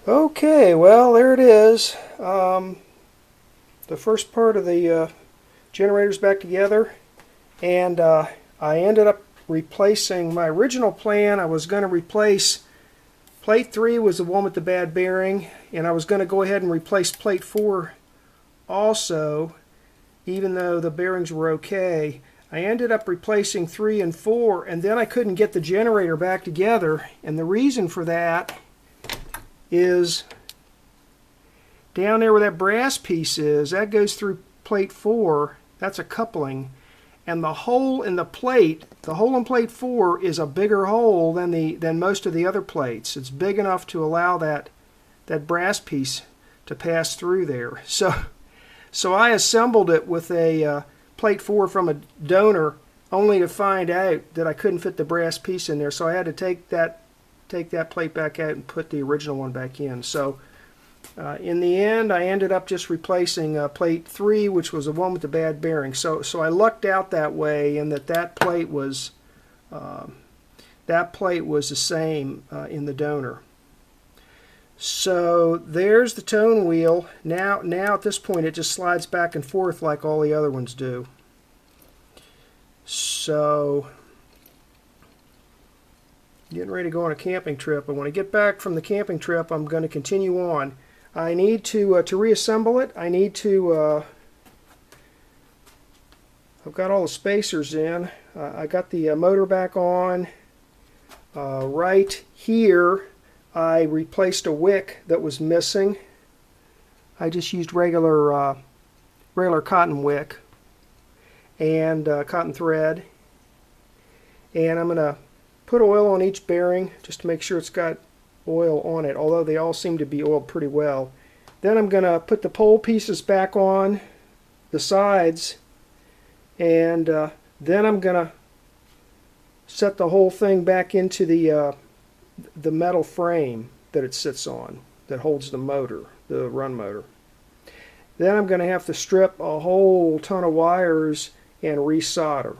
Okay, well, there it is. The first part of the generator's back together, and I ended up replacing my original plan. I was going to replace plate 3 was the one with the bad bearing, and I was going to go ahead and replace plate 4 also, even though the bearings were okay. I ended up replacing 3 and 4, and then I couldn't get the generator back together, and the reason for that is down there where that brass piece is, that goes through plate 4. That's a coupling, and the hole in the plate, the hole in plate 4 is a bigger hole than most of the other plates. It's big enough to allow that brass piece to pass through there. So I assembled it with a plate 4 from a donor, only to find out that I couldn't fit the brass piece in there. So I had to take that plate back out and put the original one back in. So in the end, I ended up just replacing plate 3, which was the one with the bad bearing. So I lucked out that way, in that plate was the same in the donor. So there's the tone wheel. Now at this point, it just slides back and forth like all the other ones do. So getting ready to go on a camping trip, and when I get back from the camping trip, I'm going to continue on. I need to reassemble it. I need to I've got all the spacers in. I got the motor back on. Right here I replaced a wick that was missing. I just used regular cotton wick and cotton thread, and I'm going to put oil on each bearing just to make sure it's got oil on it, although they all seem to be oiled pretty well. Then I'm going to put the pole pieces back on the sides, and then I'm going to set the whole thing back into the metal frame that it sits on that holds the motor, the run motor. Then I'm going to have to strip a whole ton of wires and resolder.